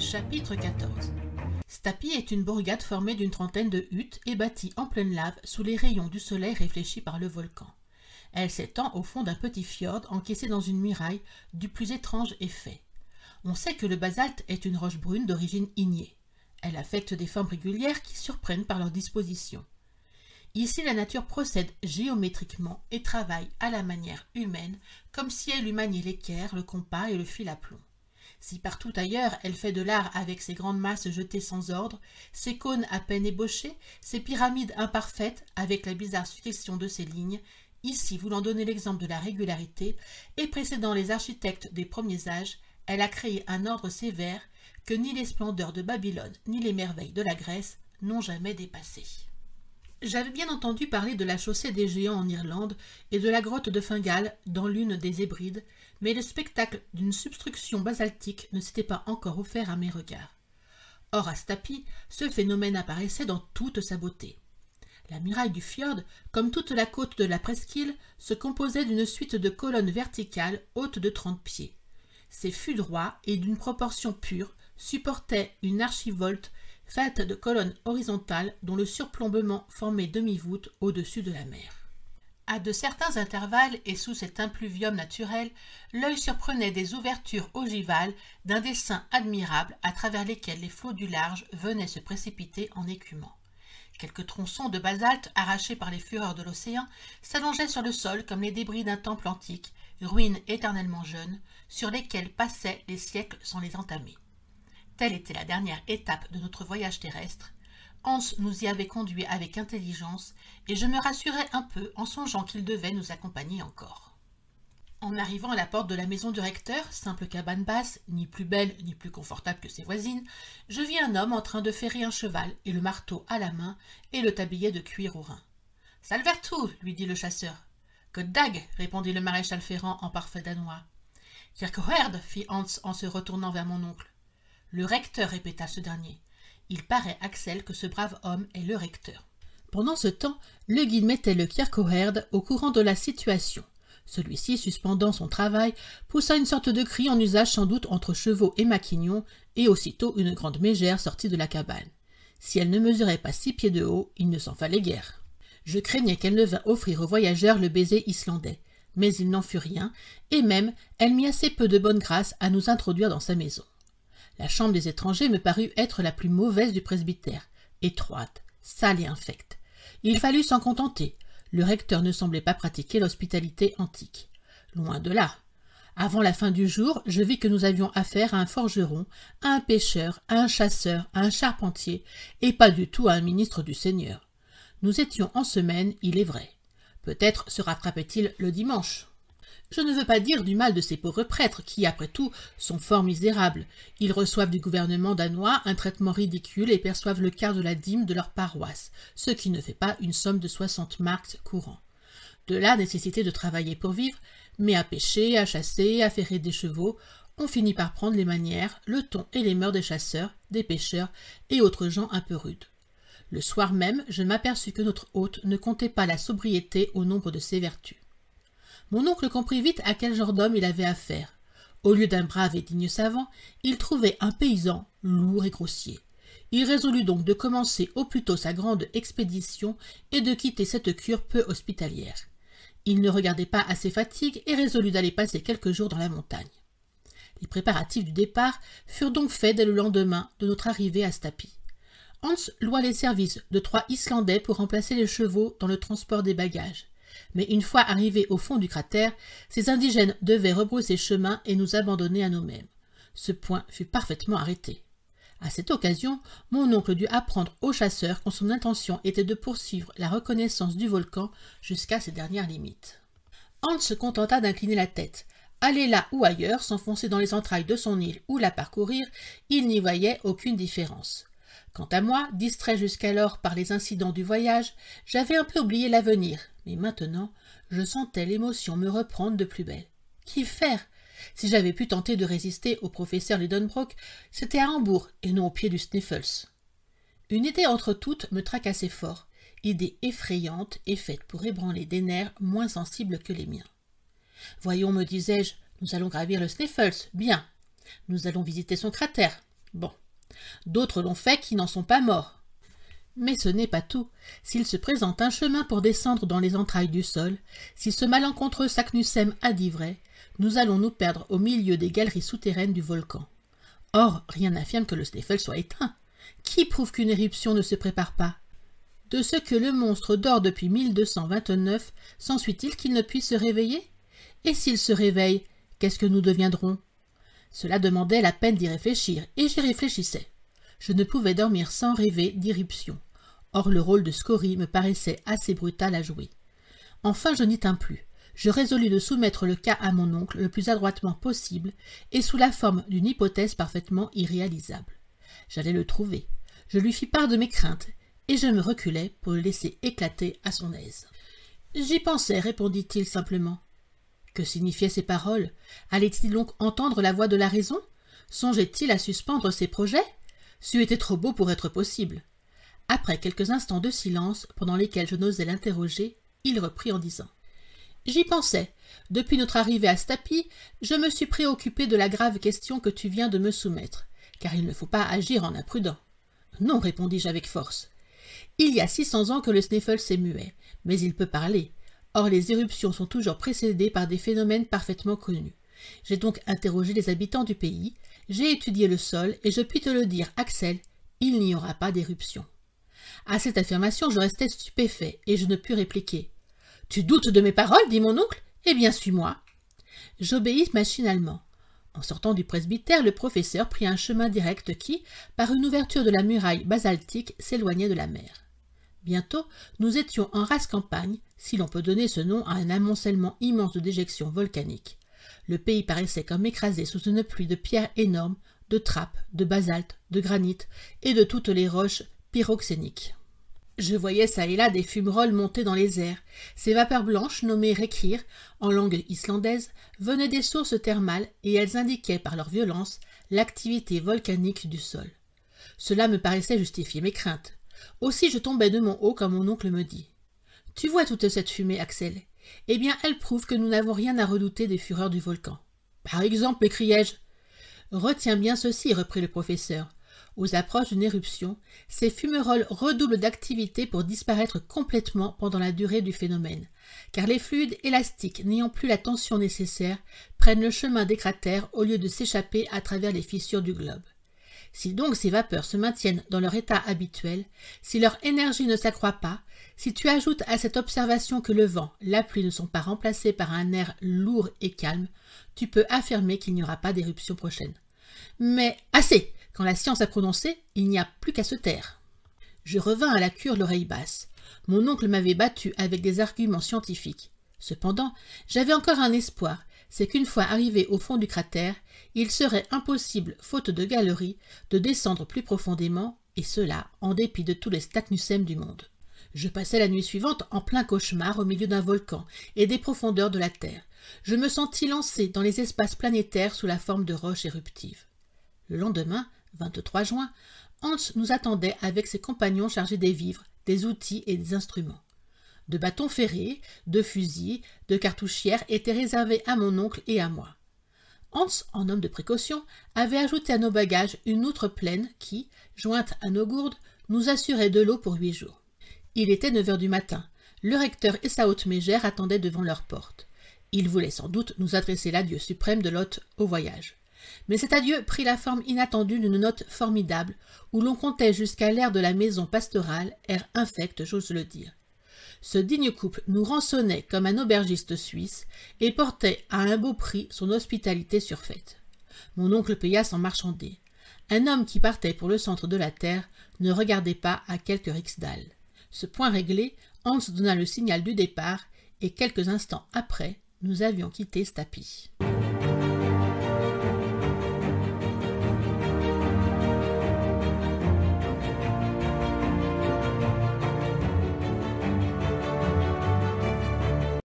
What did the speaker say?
Chapitre 14. Stapi est une bourgade formée d'une trentaine de huttes et bâtie en pleine lave sous les rayons du soleil réfléchis par le volcan. Elle s'étend au fond d'un petit fjord encaissé dans une muraille du plus étrange effet. On sait que le basalte est une roche brune d'origine ignée. Elle affecte des formes régulières qui surprennent par leur disposition. Ici, la nature procède géométriquement et travaille à la manière humaine, comme si elle eût manié l'équerre, le compas et le fil à plomb. Si partout ailleurs elle fait de l'art avec ses grandes masses jetées sans ordre, ses cônes à peine ébauchés, ses pyramides imparfaites avec la bizarre succession de ses lignes, ici voulant donner l'exemple de la régularité, et précédant les architectes des premiers âges, elle a créé un ordre sévère que ni les splendeurs de Babylone ni les merveilles de la Grèce n'ont jamais dépassé. J'avais bien entendu parler de la chaussée des géants en Irlande et de la grotte de Fingal dans l'une des Hébrides, mais le spectacle d'une substruction basaltique ne s'était pas encore offert à mes regards. Or à Stapi, ce phénomène apparaissait dans toute sa beauté. La muraille du fjord, comme toute la côte de la presqu'île, se composait d'une suite de colonnes verticales hautes de 30 pieds. Ces fûts droits et d'une proportion pure supportaient une archivolte faite de colonnes horizontales dont le surplombement formait demi-voûte au-dessus de la mer. À de certains intervalles et sous cet impluvium naturel, l'œil surprenait des ouvertures ogivales d'un dessin admirable à travers lesquelles les flots du large venaient se précipiter en écumant. Quelques tronçons de basalte arrachés par les fureurs de l'océan s'allongeaient sur le sol comme les débris d'un temple antique, ruine éternellement jeune, sur lesquelles passaient les siècles sans les entamer. Telle était la dernière étape de notre voyage terrestre. Hans nous y avait conduits avec intelligence, et je me rassurais un peu en songeant qu'il devait nous accompagner encore. En arrivant à la porte de la maison du recteur, simple cabane basse, ni plus belle ni plus confortable que ses voisines, je vis un homme en train de ferrer un cheval, et le marteau à la main, et le tablier de cuir au rein. « Salvertu » lui dit le chasseur. « God dag » répondit le maréchal Ferrand en parfait danois. « Kirkegaard » fit Hans en se retournant vers mon oncle. « Le recteur » répéta ce dernier. Il paraît, Axel, que ce brave homme est le recteur. Pendant ce temps, le guide mettait le Kirkegaard au courant de la situation. Celui-ci, suspendant son travail, poussa une sorte de cri en usage sans doute entre chevaux et maquignons, et aussitôt une grande mégère sortit de la cabane. Si elle ne mesurait pas 6 pieds de haut, il ne s'en fallait guère. Je craignais qu'elle ne vînt offrir aux voyageurs le baiser islandais, mais il n'en fut rien, et même elle mit assez peu de bonne grâce à nous introduire dans sa maison. La chambre des étrangers me parut être la plus mauvaise du presbytère, étroite, sale et infecte. Il fallut s'en contenter. Le recteur ne semblait pas pratiquer l'hospitalité antique. Loin de là. Avant la fin du jour, je vis que nous avions affaire à un forgeron, à un pêcheur, à un chasseur, à un charpentier, et pas du tout à un ministre du Seigneur. Nous étions en semaine, il est vrai. Peut-être se rattrapait-il le dimanche. Je ne veux pas dire du mal de ces pauvres prêtres qui, après tout, sont fort misérables. Ils reçoivent du gouvernement danois un traitement ridicule et perçoivent le quart de la dîme de leur paroisse, ce qui ne fait pas une somme de 60 marks courants. De la nécessité de travailler pour vivre, mais à pêcher, à chasser, à ferrer des chevaux, on finit par prendre les manières, le ton et les mœurs des chasseurs, des pêcheurs et autres gens un peu rudes. Le soir même, je m'aperçus que notre hôte ne comptait pas la sobriété au nombre de ses vertus. Mon oncle comprit vite à quel genre d'homme il avait affaire. Au lieu d'un brave et digne savant, il trouvait un paysan lourd et grossier. Il résolut donc de commencer au plus tôt sa grande expédition et de quitter cette cure peu hospitalière. Il ne regardait pas à ses fatigues et résolut d'aller passer quelques jours dans la montagne. Les préparatifs du départ furent donc faits dès le lendemain de notre arrivée à Stapi. Hans loua les services de 3 Islandais pour remplacer les chevaux dans le transport des bagages. Mais une fois arrivés au fond du cratère, ces indigènes devaient rebrousser chemin et nous abandonner à nous-mêmes. Ce point fut parfaitement arrêté. À cette occasion, mon oncle dut apprendre aux chasseurs que son intention était de poursuivre la reconnaissance du volcan jusqu'à ses dernières limites. Hans se contenta d'incliner la tête. Aller là ou ailleurs, s'enfoncer dans les entrailles de son île ou la parcourir, il n'y voyait aucune différence. Quant à moi, distrait jusqu'alors par les incidents du voyage, j'avais un peu oublié l'avenir, mais maintenant, je sentais l'émotion me reprendre de plus belle. Qu'y faire? Si j'avais pu tenter de résister au professeur Lidenbrock, c'était à Hambourg et non au pied du Sneffels. Une idée entre toutes me tracassait fort, idée effrayante et faite pour ébranler des nerfs moins sensibles que les miens. Voyons, me disais-je, nous allons gravir le Sneffels, bien. Nous allons visiter son cratère, Bon, d'autres l'ont fait qui n'en sont pas morts. Mais ce n'est pas tout. S'il se présente un chemin pour descendre dans les entrailles du sol, si ce malencontreux Saknussemm a dit vrai, nous allons nous perdre au milieu des galeries souterraines du volcan. Or, rien n'affirme que le Sneffels soit éteint. Qui prouve qu'une éruption ne se prépare pas? De ce que le monstre dort depuis 1229, s'ensuit-il qu'il ne puisse se réveiller? Et s'il se réveille, qu'est-ce que nous deviendrons? Cela demandait la peine d'y réfléchir, et j'y réfléchissais. Je ne pouvais dormir sans rêver d'irruption. Or le rôle de scorie me paraissait assez brutal à jouer. Enfin je n'y tins plus. Je résolus de soumettre le cas à mon oncle le plus adroitement possible, et sous la forme d'une hypothèse parfaitement irréalisable. J'allais le trouver. Je lui fis part de mes craintes, et je me reculai pour le laisser éclater à son aise. « J'y pensais, répondit-il simplement. Que signifiaient ces paroles? Allait-il donc entendre la voix de la raison? Songeait-il à suspendre ses projets? C'eût été trop beau pour être possible. Après quelques instants de silence, pendant lesquels je n'osais l'interroger, il reprit en disant « J'y pensais. Depuis notre arrivée à Stapi, je me suis préoccupé de la grave question que tu viens de me soumettre, car il ne faut pas agir en imprudent. »« Non, répondis-je avec force. Il y a 600 ans que le Sneffels est muet, mais il peut parler. Or les éruptions sont toujours précédées par des phénomènes parfaitement connus. J'ai donc interrogé les habitants du pays, j'ai étudié le sol, et je puis te le dire, Axel, il n'y aura pas d'éruption. » À cette affirmation, je restais stupéfait, et je ne pus répliquer. « Tu doutes de mes paroles, dit mon oncle? Eh bien, suis-moi. » J'obéis machinalement. En sortant du presbytère, le professeur prit un chemin direct qui, par une ouverture de la muraille basaltique, s'éloignait de la mer. Bientôt, nous étions en rase campagne, si l'on peut donner ce nom à un amoncellement immense de déjections volcaniques. Le pays paraissait comme écrasé sous une pluie de pierres énormes, de trappes, de basalte, de granit et de toutes les roches pyroxéniques. Je voyais çà et là des fumerolles monter dans les airs. Ces vapeurs blanches, nommées rekir, en langue islandaise, venaient des sources thermales et elles indiquaient par leur violence l'activité volcanique du sol. Cela me paraissait justifier mes craintes. Aussi je tombai de mon haut quand mon oncle me dit « Tu vois toute cette fumée, Axel? Eh bien, elle prouve que nous n'avons rien à redouter des fureurs du volcan. »« Par exemple, m'écriai-je. »« Retiens bien ceci, reprit le professeur. Aux approches d'une éruption, ces fumerolles redoublent d'activité pour disparaître complètement pendant la durée du phénomène, car les fluides élastiques n'ayant plus la tension nécessaire prennent le chemin des cratères au lieu de s'échapper à travers les fissures du globe. Si donc ces vapeurs se maintiennent dans leur état habituel, si leur énergie ne s'accroît pas, si tu ajoutes à cette observation que le vent, la pluie ne sont pas remplacés par un air lourd et calme, tu peux affirmer qu'il n'y aura pas d'éruption prochaine. Mais assez! Quand la science a prononcé, il n'y a plus qu'à se taire. Je revins à la cure l'oreille basse. Mon oncle m'avait battu avec des arguments scientifiques. Cependant, j'avais encore un espoir, c'est qu'une fois arrivé au fond du cratère, il serait impossible, faute de galeries, de descendre plus profondément, et cela en dépit de tous les Saknussemm du monde. Je passai la nuit suivante en plein cauchemar au milieu d'un volcan et des profondeurs de la terre. Je me sentis lancé dans les espaces planétaires sous la forme de roches éruptives. Le lendemain, 23 juin, Hans nous attendait avec ses compagnons chargés des vivres, des outils et des instruments. De bâtons ferrés, de fusils, de cartouchières étaient réservés à mon oncle et à moi. Hans, en homme de précaution, avait ajouté à nos bagages une outre pleine qui, jointe à nos gourdes, nous assurait de l'eau pour 8 jours. Il était 9 heures du matin. Le recteur et sa haute mégère attendaient devant leur porte. Ils voulaient sans doute nous adresser l'adieu suprême de l'hôte au voyage. Mais cet adieu prit la forme inattendue d'une note formidable, où l'on comptait jusqu'à l'air de la maison pastorale, air infect, j'ose le dire. Ce digne couple nous rançonnait comme un aubergiste suisse et portait à un beau prix son hospitalité surfaite. Mon oncle paya sans marchander. Un homme qui partait pour le centre de la terre ne regardait pas à quelques rixdales. Ce point réglé, Hans donna le signal du départ et quelques instants après, nous avions quitté Stapi.